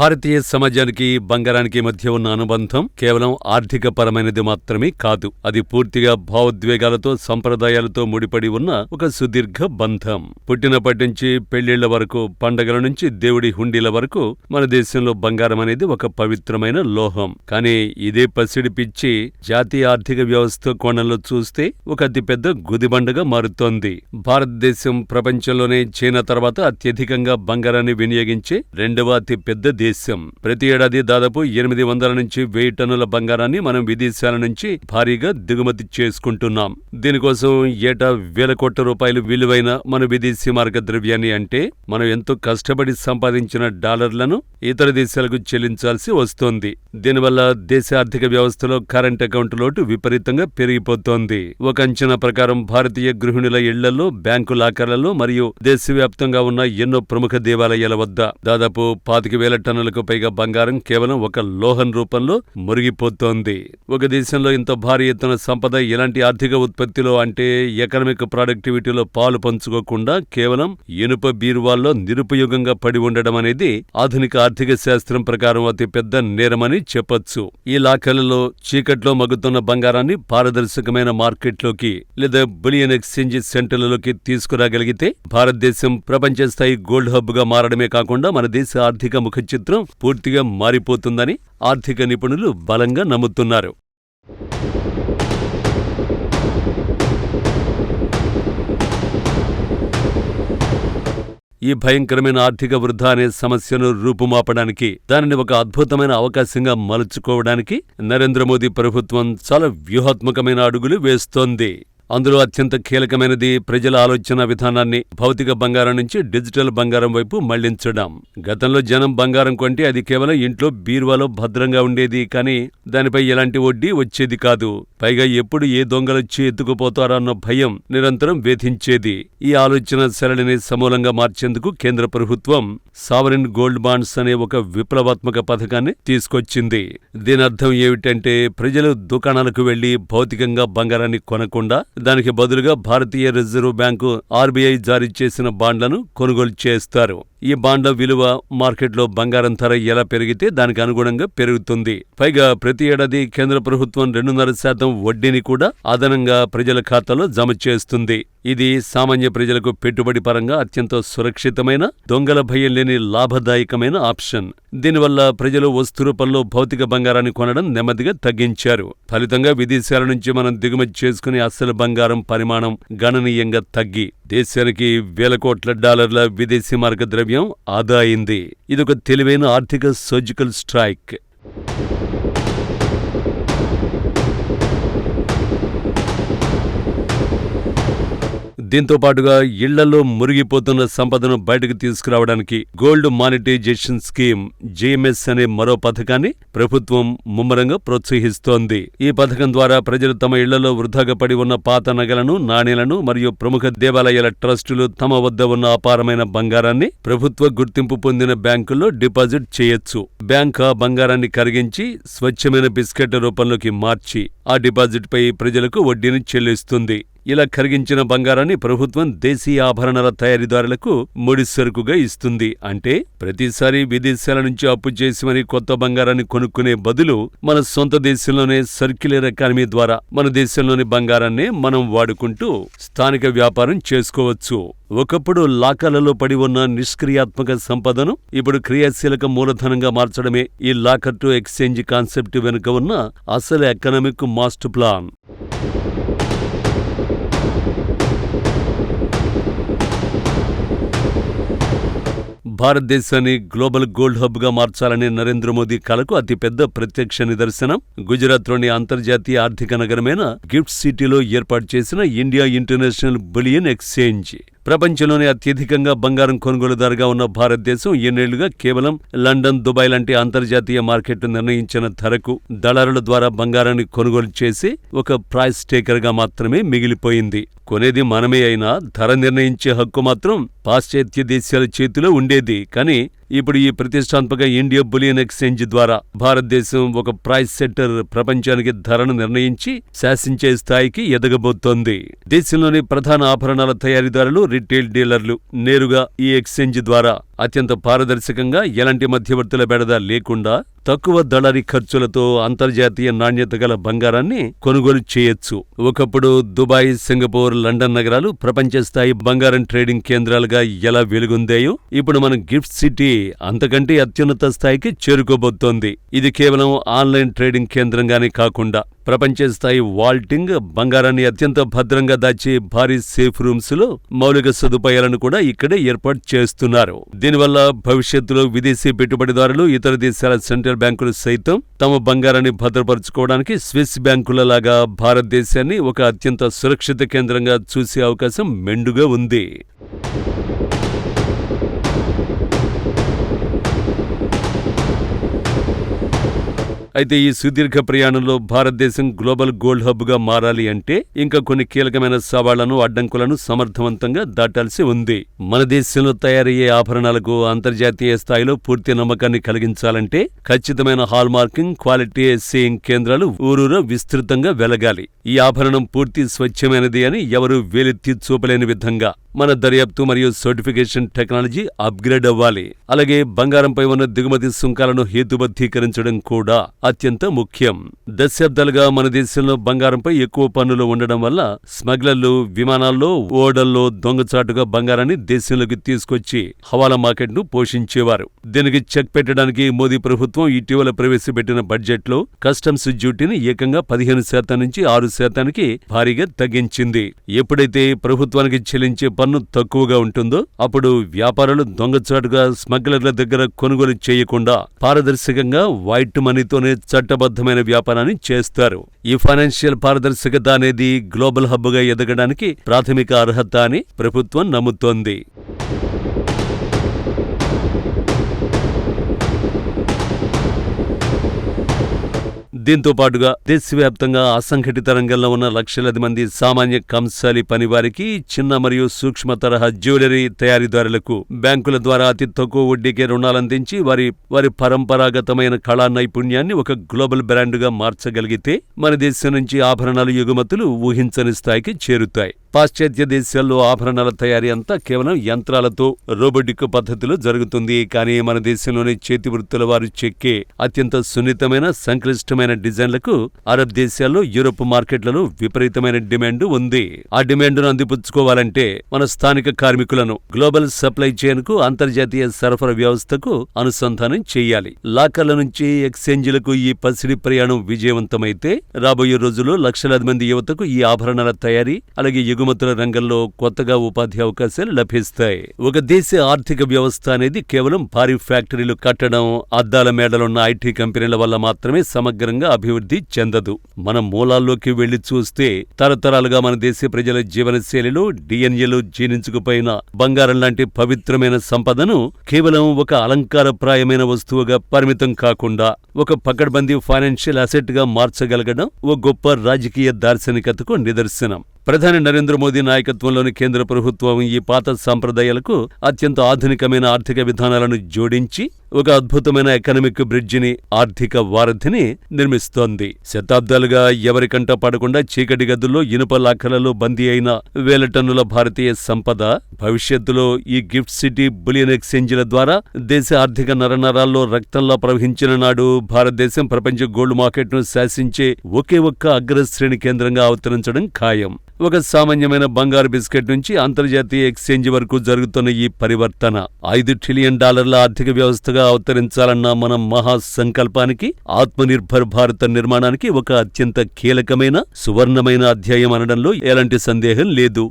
భారతీయ సమాజానికి బంగారానికి మధ్య ఉన్న అనుబంధం కేవలం ఆర్థికపరమైనది మాత్రమే కాదు. అది పూర్తిగా భావోద్వేగాలతో, సంప్రదాయాలతో ముడిపడి ఉన్న ఒక సుదీర్ఘ బంధం. పుట్టినప్పటి నుంచి పెళ్లిళ్ల వరకు, పండగల నుంచి దేవుడి హుండీల వరకు మన దేశంలో బంగారం అనేది ఒక పవిత్రమైన లోహం. కానీ ఇదే పసిడి పిచ్చి జాతీయ ఆర్థిక వ్యవస్థ కోణంలో చూస్తే ఒక అతిపెద్ద గుదిబండగా మారుతోంది. భారతదేశం ప్రపంచంలోనే చైనా తర్వాత అత్యధికంగా బంగారాన్ని వినియోగించే రెండవ అతిపెద్ద దేశం. ప్రతి ఏడాది దాదాపు 800 నుంచి 1000 టన్నుల బంగారాన్ని మనం విదేశాల నుంచి భారీగా దిగుమతి చేసుకుంటున్నాం. దీనికోసం ఏటా వేల కోట్ల రూపాయలు విలువైన మన విదేశీ మార్గ ద్రవ్యాన్ని, అంటే మనం ఎంతో కష్టపడి సంపాదించిన డాలర్లను ఇతర దేశాలకు చెల్లించాల్సి వస్తోంది. దీనివల్ల దేశ ఆర్థిక వ్యవస్థలో కరెంట్ అకౌంట్ లోటు విపరీతంగా పెరిగిపోతోంది. ఒక అంచనా ప్రకారం భారతీయ గృహిణుల ఇళ్లలో, బ్యాంకు లాకర్లలో మరియు దేశవ్యాప్తంగా ఉన్న ఎన్నో ప్రముఖ దేవాలయాల వద్ద దాదాపు 25,000 టన్నులకు పైగా బంగారం కేవలం ఒక లోహం రూపంలో మురిగిపోతోంది. ఒక దేశంలో ఇంత భారీ ఎత్తున సంపద ఎలాంటి ఆర్థిక ఉత్పత్తిలో, అంటే ఎకనామిక్ ప్రొడక్టివిటీలో పాలు పంచుకోకుండా కేవలం ఇనుప బీరువాల్లో నిరుపయోగంగా పడి ఉండడం అనేది ఆధునిక ఆర్థిక శాస్త్రం ప్రకారం అతి పెద్ద నేరమని చెప్పొచ్చు. ఈ లాకర్లలో చీకట్లో మగ్గుతున్న బంగారాన్ని పారదర్శకమైన మార్కెట్లోకి లేదా బులియన్ ఎక్స్చేంజ్ సెంటర్లలోకి తీసుకురాగలిగితే భారతదేశం ప్రపంచ స్థాయి గోల్డ్ హబ్ గా మారడమే కాకుండా మన దేశ ఆర్థిక ముఖ చిత్రం పూర్తిగా మారిపోతుందని ఆర్థిక నిపుణులు బలంగా నమ్ముతున్నారు. ఈ భయంకరమైన ఆర్థిక వృద్ధా అనే సమస్యను రూపుమాపడానికి, దానిని ఒక అద్భుతమైన అవకాశంగా మలుచుకోవడానికి నరేంద్ర మోదీ ప్రభుత్వం చాలా వ్యూహాత్మకమైన అడుగులు వేస్తోంది. అందులో అత్యంత కీలకమైనది ప్రజల ఆలోచన విధానాన్ని భౌతిక బంగారం నుంచి డిజిటల్ బంగారం వైపు మళ్లించడం. గతంలో జనం బంగారం కొంటే అది కేవలం ఇంట్లో బీరువాలో భద్రంగా ఉండేది, కానీ దానిపై ఎలాంటి వడ్డీ వచ్చేది కాదు. పైగా ఎప్పుడు ఏ దొంగలొచ్చి ఎత్తుకుపోతారో అన్న భయం నిరంతరం వేధించేది. ఈ ఆలోచన సరళిని సమూలంగా మార్చేందుకు కేంద్ర ప్రభుత్వం సావరిన్ గోల్డ్ బాండ్స్ అనే ఒక విప్లవాత్మక పథకాన్ని తీసుకొచ్చింది. దీని అర్థం ఏమిటంటే, ప్రజలు దుకాణాలకు వెళ్లి భౌతికంగా బంగారాన్ని కొనకుండా దానికి బదులుగా భారతీయ రిజర్వ్ బ్యాంకు ఆర్బీఐ జారీ చేసిన బాండ్లను కొనుగోలు చేస్తారు. ఈ బాండ్ల విలువ మార్కెట్లో బంగారం ధర ఎలా పెరిగితే దానికి అనుగుణంగా పెరుగుతుంది. పైగా ప్రతి ఏడాది కేంద్ర ప్రభుత్వం 2.5% వడ్డీని కూడా అదనంగా ప్రజల ఖాతాలో జమ చేస్తుంది. ఇది సామాన్య ప్రజలకు పెట్టుబడి పరంగా అత్యంత సురక్షితమైన, దొంగల భయం లేని లాభదాయకమైన ఆప్షన్. దీనివల్ల ప్రజలు వస్తు రూపంలో భౌతిక బంగారాన్ని కొనడం నెమ్మదిగా తగ్గించారు. ఫలితంగా విదేశాల నుంచి మనం దిగుమతి చేసుకునే అసలు బంగారం పరిమాణం గణనీయంగా తగ్గి దేశానికి వేల కోట్ల డాలర్ల విదేశీ మార్గ ద్రవ్యం ఆదా అయింది. ఇదొక తెలివైన ఆర్థిక సర్జికల్ స్ట్రైక్. దీంతో పాటుగా ఇళ్లలో మురిగిపోతున్న సంపదను బయటకు తీసుకురావడానికి గోల్డ్ మానిటైజేషన్ స్కీమ్ (GMS) అనే మరో పథకాన్ని ప్రభుత్వం ముమ్మరంగా ప్రోత్సహిస్తోంది. ఈ పథకం ద్వారా ప్రజలు తమ ఇళ్లలో వృధాగా పడి ఉన్న పాత నగలను, నాణేలను మరియు ప్రముఖ దేవాలయాల ట్రస్టులు తమ వద్ద ఉన్న అపారమైన బంగారాన్ని ప్రభుత్వ గుర్తింపు పొందిన బ్యాంకుల్లో డిపాజిట్ చేయొచ్చు. బ్యాంక్ ఆ బంగారాన్ని కరిగించి స్వచ్ఛమైన బిస్కెట్ల రూపంలోకి మార్చి ఆ డిపాజిట్ పై ప్రజలకు వడ్డీని చెల్లిస్తుంది. ఇలా కరిగించిన బంగారాన్ని ప్రభుత్వం దేశీయ ఆభరణాల తయారీదారులకు ముడి సరుకుగా ఇస్తుంది. అంటే ప్రతిసారి విదేశాల నుంచి అప్పు చేసి మరి కొత్త బంగారాన్ని కొనుక్కునే బదులు మన సొంత దేశంలోనే సర్క్యులర్ ఎకానమీ ద్వారా మన దేశంలోని బంగారాన్నే మనం వాడుకుంటూ స్థానిక వ్యాపారం చేసుకోవచ్చు. ఒకప్పుడు లాకర్లలో పడి ఉన్న నిష్క్రియాత్మక సంపదను ఇప్పుడు క్రియాశీలక మూలధనంగా మార్చడమే ఈ లాకర్ టు ఎక్స్చేంజ్ కాన్సెప్ట్ వెనుక ఉన్న అసలు ఎకనామిక్ మాస్టర్ ప్లాన్. భారతదేశాన్ని గ్లోబల్ గోల్డ్ హబ్ గా మార్చాలనే నరేంద్ర మోదీ కలకు అతిపెద్ద ప్రత్యక్ష నిదర్శనం గుజరాత్లోని అంతర్జాతీయ ఆర్థిక నగరమైన గిఫ్ట్ సిటీలో ఏర్పాటు చేసిన ఇండియా ఇంటర్నేషనల్ బులియన్ ఎక్స్చేంజ్. ప్రపంచంలోనే అత్యధికంగా బంగారం కొనుగోలుదారుగా ఉన్న భారతదేశం ఎన్నేళ్లుగా కేవలం లండన్, దుబాయ్ లాంటి అంతర్జాతీయ మార్కెట్లు నిర్ణయించిన ధరకు దళారుల ద్వారా బంగారాన్ని కొనుగోలు చేసి ఒక ప్రైస్ టేకర్గా మాత్రమే మిగిలిపోయింది. కొనేది మనమే అయినా ధర నిర్ణయించే హక్కు మాత్రం పాశ్చాత్య దేశాల చేతిలో ఉండేది. కానీ ఇప్పుడు ఈ ప్రతిష్టాత్మక ఇండియా బులియన్ ఎక్స్చేంజ్ ద్వారా భారతదేశం ఒక ప్రైస్ సెట్టర్, ప్రపంచానికి ధరను నిర్ణయించి శాసించే స్థాయికి ఎదగబోతోంది. దేశంలోని ప్రధాన ఆభరణాల తయారీదారులు, రిటైల్ డీలర్లు నేరుగా ఈ ఎక్స్చేంజ్ ద్వారా అత్యంత పారదర్శకంగా, ఎలాంటి మధ్యవర్తుల బెడద లేకుండా తక్కువ దళారీ ఖర్చులతో అంతర్జాతీయ నాణ్యత గల బంగారాన్ని కొనుగోలు చేయొచ్చు. ఒకప్పుడు దుబాయ్, సింగపూర్, లండన్ నగరాలు ప్రపంచ స్థాయి బంగారం ట్రేడింగ్ కేంద్రాలుగా ఎలా వెలుగొందాయో ఇప్పుడు మన గిఫ్ట్ సిటీ అంతకంటే అత్యున్నత స్థాయికి చేరుకోబోతోంది. ఇది కేవలం ఆన్లైన్ ట్రేడింగ్ కేంద్రంగానే కాకుండా ప్రపంచ స్థాయి వాల్టింగ్, బంగారాన్ని అత్యంత భద్రంగా దాచే భారీ సేఫ్ రూమ్స్ లో మౌలిక సదుపాయాలను కూడా ఇక్కడే ఏర్పాటు చేస్తున్నారు. దీనివల్ల భవిష్యత్తులో విదేశీ పెట్టుబడిదారులు, ఇతర దేశాల సెంట్రల్ బ్యాంకులు సైతం తమ బంగారాన్ని భద్రపరుచుకోవడానికి స్విస్ బ్యాంకులలాగా భారతదేశాన్ని ఒక అత్యంత సురక్షిత కేంద్రంగా చూసే అవకాశం మెండుగా ఉంది. అయితే ఈ సుదీర్ఘ ప్రయాణంలో భారతదేశం గ్లోబల్ గోల్డ్ హబ్ గా మారాలి అంటే ఇంకా కొన్ని కీలకమైన సవాళ్లను, అడ్డంకులను సమర్థవంతంగా దాటాల్సి ఉంది. మన దేశంలో తయారయ్యే ఆభరణాలకు అంతర్జాతీయ స్థాయిలో పూర్తి నమ్మకాన్ని కలిగించాలంటే ఖచ్చితమైన హాల్ మార్కింగ్, క్వాలిటీ అసెసింగ్ కేంద్రాలు ఊరూరా విస్తృతంగా వెలగాలి. ఈ ఆభరణం పూర్తి స్వచ్ఛమైనది అని ఎవరూ వేలెత్తి చూపలేని విధంగా మన దర్యాప్తు మరియు సర్టిఫికేషన్ టెక్నాలజీ అప్గ్రేడ్ అవ్వాలి. అలాగే బంగారంపై ఉన్న దిగుమతి సుంకాలను హేతుబద్ధీకరించడం కూడా అత్యంత ముఖ్యం. దశాబ్దాలుగా మన దేశంలో బంగారంపై ఎక్కువ పన్నులు ఉండడం వల్ల స్మగ్లర్లు విమానాల్లో, ఓడల్లో దొంగచాటుగా బంగారాన్ని దేశంలోకి తీసుకొచ్చి హవాలా మార్కెట్ను పోషించేవారు. దీనికి చెక్ పెట్టడానికి మోదీ ప్రభుత్వం ఇటీవల ప్రవేశపెట్టిన బడ్జెట్లో కస్టమ్స్ డ్యూటీని ఏకంగా 15% నుంచి 6% భారీగా తగ్గించింది. ఎప్పుడైతే ప్రభుత్వానికి చెల్లించే పన్ను తక్కువగా ఉంటుందో అప్పుడు వ్యాపారులు దొంగచాటుగా స్మగ్లర్ల దగ్గర కొనుగోలు చేయకుండా పారదర్శకంగా వైట్ మనీతోనే చట్టబద్ధమైన వ్యాపారాన్ని చేస్తారు. ఈ ఫైనాన్షియల్ పారదర్శకత అనేది గ్లోబల్ హబ్గా ఎదగడానికి ప్రాథమిక అర్హత అని ప్రభుత్వం నమ్ముతోంది. దీంతో పాటుగా దేశవ్యాప్తంగా అసంఘటిత రంగంలో ఉన్న లక్షలాది మంది సామాన్య కంసాలి పనివారికి, చిన్న మరియు సూక్ష్మ తరహా జ్యువెలరీ తయారీదారులకు బ్యాంకుల ద్వారా అతి తక్కువ వడ్డీకే రుణాలందించి వారి పరంపరాగతమైన కళా నైపుణ్యాన్ని ఒక గ్లోబల్ బ్రాండ్గా మార్చగలిగితే మన దేశం నుంచి ఆభరణాల ఎగుమతులు ఊహించని స్థాయికి చేరుతాయి. పాశ్చాత్య దేశాల్లో ఆభరణాల తయారీ అంతా కేవలం యంత్రాలతో, రోబోటిక్ పద్ధతిలో జరుగుతుంది. కానీ మన దేశంలోని చేతి వృత్తుల వారు చెక్కే అత్యంత సున్నితమైన, సంక్లిష్టమైన డిజైన్లకు అరబ్ దేశాల్లో, యూరోప్ మార్కెట్లలో విపరీతమైన డిమాండ్ ఉంది. ఆ డిమాండ్ను అందిపుచ్చుకోవాలంటే మన స్థానిక కార్మికులను గ్లోబల్ సప్లై చైన్ కు, అంతర్జాతీయ సరఫరా వ్యవస్థకు అనుసంధానం చేయాలి. లాకర్ల నుంచి ఎక్స్చేంజీలకు ఈ పసిడి ప్రయాణం విజయవంతమైతే రాబోయే రోజుల్లో లక్షలాది మంది యువతకు ఈ ఆభరణాల తయారీ, అలాగే ఎగుమతుల రంగంలో కొత్తగా ఉపాధి అవకాశాలు లభిస్తాయి. ఒక దేశ ఆర్థిక వ్యవస్థ అనేది కేవలం భారీ ఫ్యాక్టరీలు కట్టడం, అద్దాల మేడలున్న ఐటీ కంపెనీల వల్ల మాత్రమే సమగ్రంగా అభివృద్ధి చెందదు. మన మూలాల్లోకి వెళ్లి చూస్తే తరతరాలుగా మన దేశ ప్రజల జీవనశైలిలో, డిఎన్ఏలో జీర్ణించుకుపోయిన బంగారం లాంటి పవిత్రమైన సంపదను కేవలం ఒక అలంకారప్రాయమైన వస్తువుగా పరిమితం కాకుండా ఒక పకడ్బందీ ఫైనాన్షియల్ అసెట్ గా మార్చగలగడం ఓ గొప్ప రాజకీయ దార్శనికతకు నిదర్శనం. ప్రధాని నరేంద్ర మోదీ నాయకత్వంలోని కేంద్ర ప్రభుత్వం ఈ పాత సంప్రదాయాలకు అత్యంత ఆధునికమైన ఆర్థిక విధానాలను జోడించి ఒక అద్భుతమైన ఎకనామిక్ బ్రిడ్జిని, ఆర్థిక వారధిని నిర్మిస్తోంది. శతాబ్దాలుగా ఎవరికంట పడకుండా చీకటి గదుల్లో, ఇనుప లాకర్లలో బందీ అయిన వేల టన్నుల భారతీయ సంపద భవిష్యత్తులో ఈ గిఫ్ట్ సిటీ బులియన్ ఎక్స్చేంజీల ద్వారా దేశ ఆర్థిక నరనరాల్లో రక్తంలా ప్రవహించిన నాడు భారతదేశం ప్రపంచ గోల్డ్ మార్కెట్ను శాసించే ఒకే ఒక్క అగ్రశ్రేణి కేంద్రంగా అవతరించడం ఖాయం. ఒక సామాన్యమైన బంగారు బిస్కెట్ నుంచి అంతర్జాతీయ ఎక్స్చేంజ్ వరకు జరుగుతున్న ఈ పరివర్తన $5 ట్రిలియన్ ఆర్థిక వ్యవస్థగా అవతరించాలన్న మన మహాసంకల్పానికి, ఆత్మనిర్భర్ భారత నిర్మాణానికి ఒక అత్యంత కీలకమైన, సువర్ణమైన అధ్యాయం అనడంలో ఎలాంటి సందేహం లేదు.